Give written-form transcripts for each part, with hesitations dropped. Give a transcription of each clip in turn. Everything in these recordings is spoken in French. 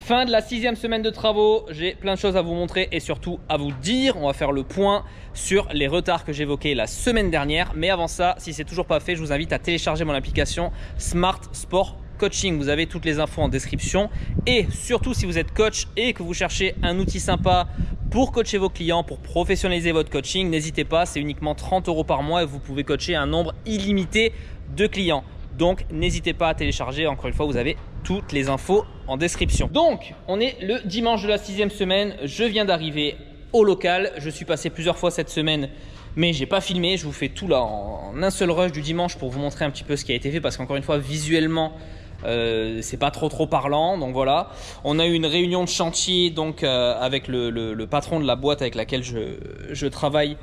Fin de la 6e semaine de travaux, j'ai plein de choses à vous montrer et surtout à vous dire. On va faire le point sur les retards que j'évoquais la semaine dernière. Mais avant ça, si c'est toujours pas fait, je vous invite à télécharger mon application Smart Sport Coaching. Vous avez toutes les infos en description. Et surtout, si vous êtes coach et que vous cherchez un outil sympa pour coacher vos clients, pour professionnaliser votre coaching, n'hésitez pas, c'est uniquement 30 € par mois et vous pouvez coacher un nombre illimité de clients. Donc, n'hésitez pas à télécharger. Encore une fois, vous avez toutes les infos en description. Donc, on est le dimanche de la 6e semaine. Je viens d'arriver au local. Je suis passé plusieurs fois cette semaine, mais j'ai pas filmé. Je vous fais tout là en un seul rush du dimanche pour vous montrer un petit peu ce qui a été fait parce qu'encore une fois, visuellement, c'est pas trop parlant. Donc voilà, on a eu une réunion de chantier donc avec le patron de la boîte avec laquelle je travaille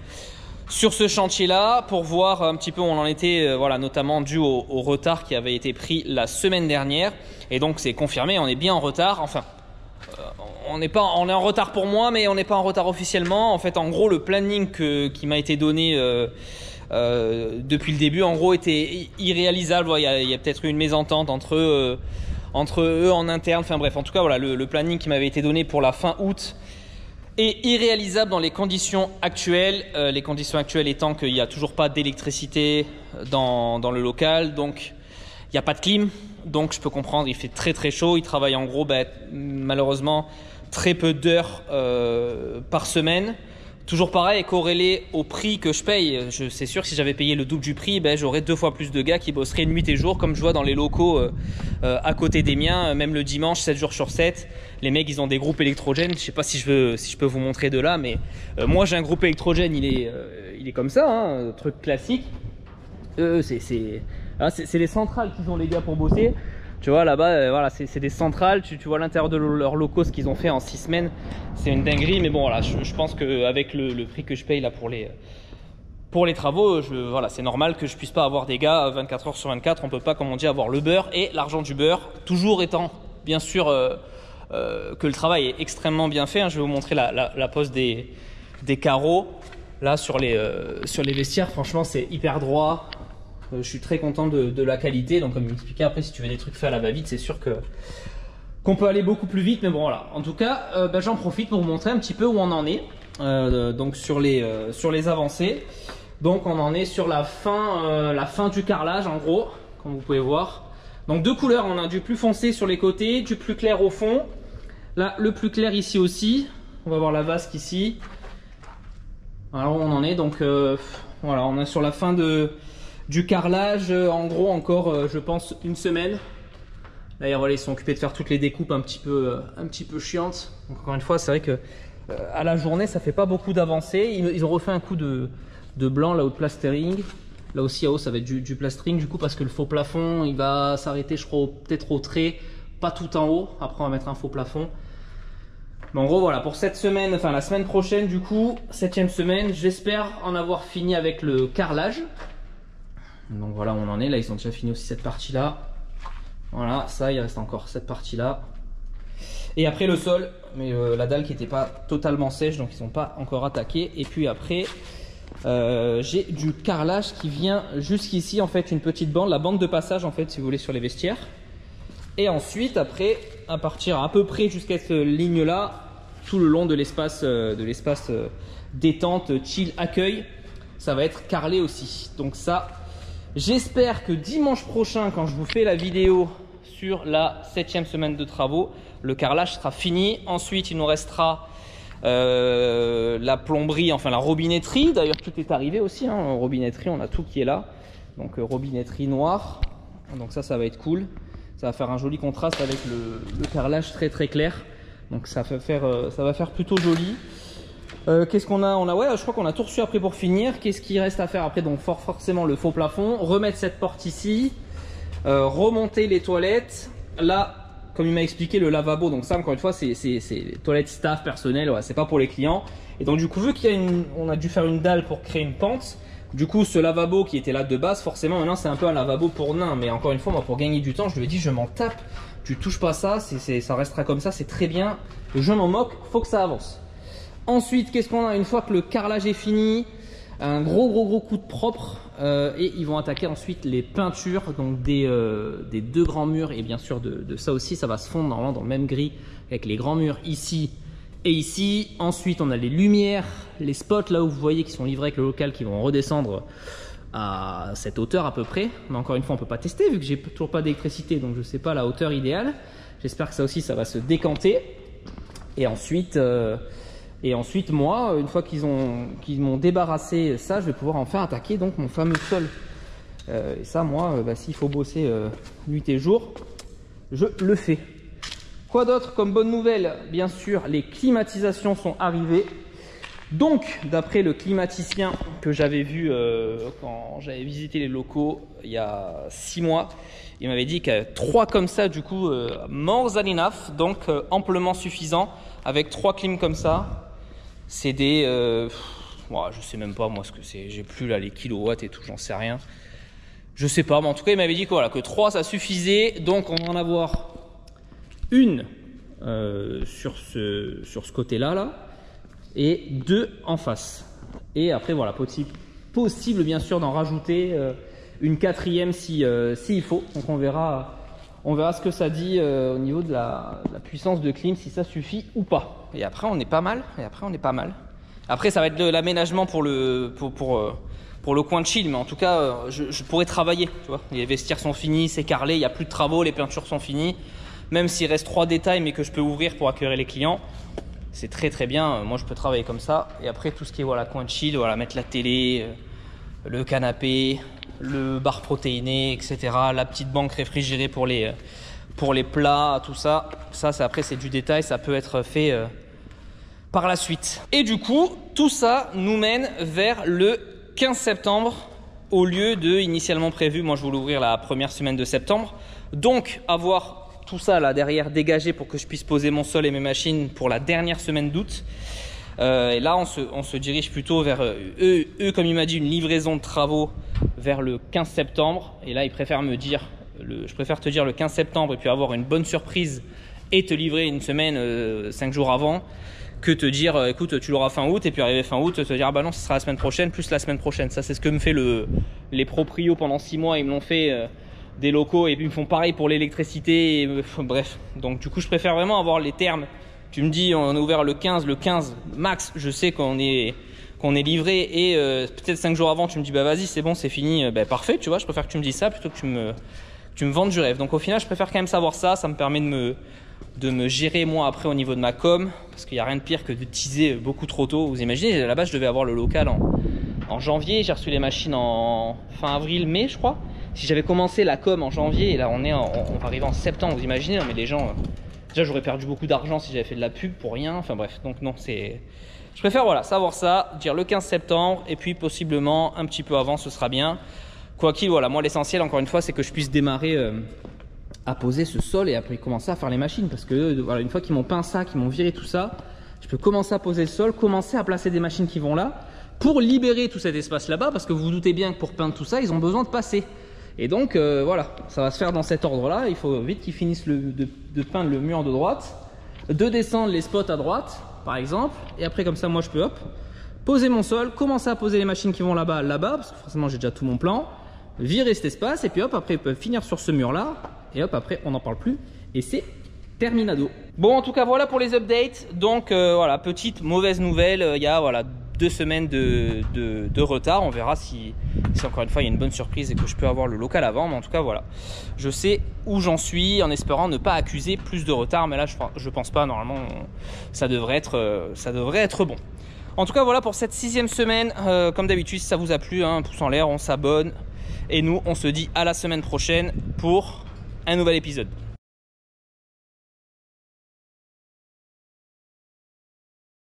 sur ce chantier là pour voir un petit peu où on en était, voilà, notamment dû au retard qui avait été pris la semaine dernière. Et donc c'est confirmé, on est bien en retard. Enfin, on est en retard pour moi, mais on n'est pas en retard officiellement. En fait, en gros, le planning qui m'a été donné depuis le début, en gros, était irréalisable. Il y a peut-être eu une mésentente entre eux en interne. Enfin bref, en tout cas, voilà, le planning qui m'avait été donné pour la fin août est irréalisable dans les conditions actuelles. Les conditions actuelles étant qu'il n'y a toujours pas d'électricité dans le local, donc il n'y a pas de clim. Donc je peux comprendre, il fait très chaud. Il travaille en gros, malheureusement, très peu d'heures par semaine. Toujours pareil, corrélé au prix que je paye. C'est sûr que si j'avais payé le double du prix, j'aurais 2 fois plus de gars qui bosseraient nuit et jour, comme je vois dans les locaux à côté des miens, même le dimanche, 7 jours sur 7. Les mecs, ils ont des groupes électrogènes. Je sais pas si je peux vous montrer de là, mais moi j'ai un groupe électrogène, il est comme ça, hein, truc classique. C'est les centrales qu'ils ont les gars pour bosser. Tu vois là-bas, voilà, c'est des centrales. Tu vois l'intérieur de leurs locaux, ce qu'ils ont fait en 6 semaines, c'est une dinguerie. Mais bon, voilà, je pense qu'avec le prix que je paye là pour les travaux, voilà, c'est normal que je puisse pas avoir des gars 24 heures sur 24. On peut pas, comme on dit, avoir le beurre et l'argent du beurre. Toujours étant bien sûr que le travail est extrêmement bien fait. Hein. Je vais vous montrer la pose des carreaux là sur les vestiaires. Franchement, c'est hyper droit. Je suis très content de la qualité. Donc comme il m'expliquait, après si tu veux des trucs faits à la va-vite, c'est sûr qu'on peut aller beaucoup plus vite. Mais bon voilà, en tout cas j'en profite pour vous montrer un petit peu où on en est donc sur les avancées. Donc on en est sur la fin du carrelage en gros, comme vous pouvez voir. Donc 2 couleurs, on a du plus foncé sur les côtés, du plus clair au fond. Là le plus clair ici aussi. On va voir la vasque ici. Alors on en est donc voilà, on est sur la fin du carrelage, en gros encore je pense une semaine. D'ailleurs voilà, ils sont occupés de faire toutes les découpes un petit peu chiantes. Donc, encore une fois, c'est vrai que à la journée ça fait pas beaucoup d'avancées. Ils ont refait un coup de blanc là-haut de plastering. Là aussi à haut ça va être du plastering du coup, parce que le faux plafond il va s'arrêter je crois peut-être au trait, pas tout en haut. Après on va mettre un faux plafond. Mais en gros voilà, pour cette semaine, enfin la semaine prochaine du coup, 7e semaine, j'espère en avoir fini avec le carrelage. Donc voilà où on en est, là ils ont déjà fini aussi cette partie là. Voilà, ça il reste encore cette partie là. Et après le sol, mais la dalle qui n'était pas totalement sèche, donc ils n'ont pas encore attaqué. Et puis après j'ai du carrelage qui vient jusqu'ici, en fait une petite bande, la bande de passage en fait si vous voulez sur les vestiaires. Et ensuite après, à partir à peu près jusqu'à cette ligne là, tout le long de l'espace détente, chill, accueil, ça va être carrelé aussi. Donc ça, j'espère que dimanche prochain, quand je vous fais la vidéo sur la 7e semaine de travaux, le carrelage sera fini. Ensuite, il nous restera la plomberie, enfin la robinetterie. D'ailleurs, tout est arrivé aussi. Hein. Robinetterie, on a tout qui est là. Donc, robinetterie noire. Donc ça va être cool. Ça va faire un joli contraste avec le carrelage très clair. Donc, ça va faire plutôt joli. Qu'est-ce qu'on a? Ouais, je crois qu'on a tout reçu après pour finir. Qu'est-ce qui reste à faire après? Donc forcément le faux plafond, remettre cette porte ici, remonter les toilettes. Là, comme il m'a expliqué, le lavabo, donc ça encore une fois c'est les toilettes staff personnel, ouais, c'est pas pour les clients. Et donc du coup, vu on a dû faire une dalle pour créer une pente, du coup ce lavabo qui était là de base, forcément maintenant c'est un peu un lavabo pour nain. Mais encore une fois, moi pour gagner du temps, je lui ai dit je m'en tape, tu touches pas ça, ça restera comme ça, c'est très bien, je m'en moque, faut que ça avance. Ensuite, qu'est-ce qu'on a une fois que le carrelage est fini? un gros coup de propre et ils vont attaquer ensuite les peintures donc des 2 grands murs et bien sûr de ça aussi, ça va se fondre normalement dans le même gris avec les grands murs ici et ici. Ensuite on a les lumières, les spots là où vous voyez qui sont livrés avec le local qui vont redescendre à cette hauteur à peu près, mais encore une fois on peut pas tester vu que j'ai toujours pas d'électricité, donc je sais pas la hauteur idéale. J'espère que ça aussi ça va se décanter. Et ensuite moi, une fois qu'ils m'ont débarrassé ça, je vais pouvoir enfin attaquer donc mon fameux sol. Et ça, moi, s'il faut bosser nuit et jour, je le fais. Quoi d'autre comme bonne nouvelle? Bien sûr, les climatisations sont arrivées. Donc, d'après le climaticien que j'avais vu quand j'avais visité les locaux il y a 6 mois, il m'avait dit que 3 comme ça, du coup, more than enough, donc amplement suffisant. Avec 3 clims comme ça, c'est des... je sais même pas moi ce que c'est, j'ai plus là les kilowatts et tout, j'en sais rien. Je sais pas, mais en tout cas il m'avait dit que, voilà, que 3 ça suffisait, donc on va en avoir une sur ce côté-là, là, et 2 en face. Et après voilà, possible bien sûr d'en rajouter une 4e s'il faut, donc on verra ce que ça dit au niveau de la puissance de clim, si ça suffit ou pas. Et après on est pas mal. Après ça va être de l'aménagement pour le coin de chill, mais en tout cas je pourrais travailler, tu vois. Les vestiaires sont finis, c'est carrelé, il n'y a plus de travaux, les peintures sont finies. Même s'il reste 3 détails mais que je peux ouvrir pour accueillir les clients, c'est très bien. Moi je peux travailler comme ça. Et après tout ce qui est voilà, coin de chill, voilà, mettre la télé, le canapé, le bar protéiné, etc. La petite banque réfrigérée pour les plats, tout ça. Ça après c'est du détail, ça peut être fait par la suite. Et du coup, tout ça nous mène vers le 15 septembre au lieu de initialement prévu. Moi je voulais ouvrir la première semaine de septembre. Donc avoir tout ça là derrière dégagé pour que je puisse poser mon sol et mes machines pour la dernière semaine d'août. Et là on se dirige plutôt vers eux comme il m'a dit, une livraison de travaux vers le 15 septembre. Et là il préfère me dire, je préfère te dire le 15 septembre et puis avoir une bonne surprise et te livrer une semaine 5 jours avant, que te dire écoute tu l'auras fin août et puis arriver fin août te dire ah bah non ce sera la semaine prochaine plus la semaine prochaine. Ça c'est ce que me fait les proprios pendant 6 mois, ils me l'ont fait des locaux et puis ils me font pareil pour l'électricité, bref. Donc du coup je préfère vraiment avoir les termes. Tu me dis on est ouvert le 15 max, je sais qu'on est livré et peut-être 5 jours avant tu me dis bah vas-y c'est bon c'est fini, bah parfait, tu vois, je préfère que tu me dises ça plutôt que tu me vendes du rêve. Donc au final je préfère quand même savoir ça, ça me permet de me gérer moi après au niveau de ma com, parce qu'il n'y a rien de pire que de teaser beaucoup trop tôt. Vous imaginez, à la base je devais avoir le local en janvier, j'ai reçu les machines en fin avril, mai je crois. Si j'avais commencé la com en janvier et là on va arriver en septembre, vous imaginez, mais les gens, déjà j'aurais perdu beaucoup d'argent si j'avais fait de la pub pour rien, enfin bref, donc non, je préfère voilà, savoir ça, dire le 15 septembre et puis possiblement un petit peu avant ce sera bien. Quoi qu'il, voilà, moi l'essentiel encore une fois c'est que je puisse démarrer à poser ce sol et après commencer à faire les machines, parce que voilà, une fois qu'ils m'ont peint ça, qu'ils m'ont viré tout ça, je peux commencer à poser le sol, commencer à placer des machines qui vont là pour libérer tout cet espace là-bas, parce que vous vous doutez bien que pour peindre tout ça ils ont besoin de passer. Et donc voilà, ça va se faire dans cet ordre là. Il faut vite qu'ils finissent de peindre le mur de droite, de descendre les spots à droite par exemple, et après comme ça moi je peux hop poser mon sol, commencer à poser les machines qui vont là-bas, parce que forcément j'ai déjà tout mon plan, virer cet espace et puis hop après ils peuvent finir sur ce mur là et hop après on n'en parle plus et c'est terminado. Bon en tout cas voilà pour les updates. Donc voilà, petite mauvaise nouvelle, il y a voilà 2 semaines de retard. On verra si encore une fois il y a une bonne surprise et que je peux avoir le local avant, mais en tout cas voilà, je sais où j'en suis en espérant ne pas accuser plus de retard, mais là je pense pas, normalement ça devrait être bon. En tout cas voilà pour cette 6e semaine. Comme d'habitude si ça vous a plu, un pouce en l'air, on s'abonne et nous on se dit à la semaine prochaine pour un nouvel épisode.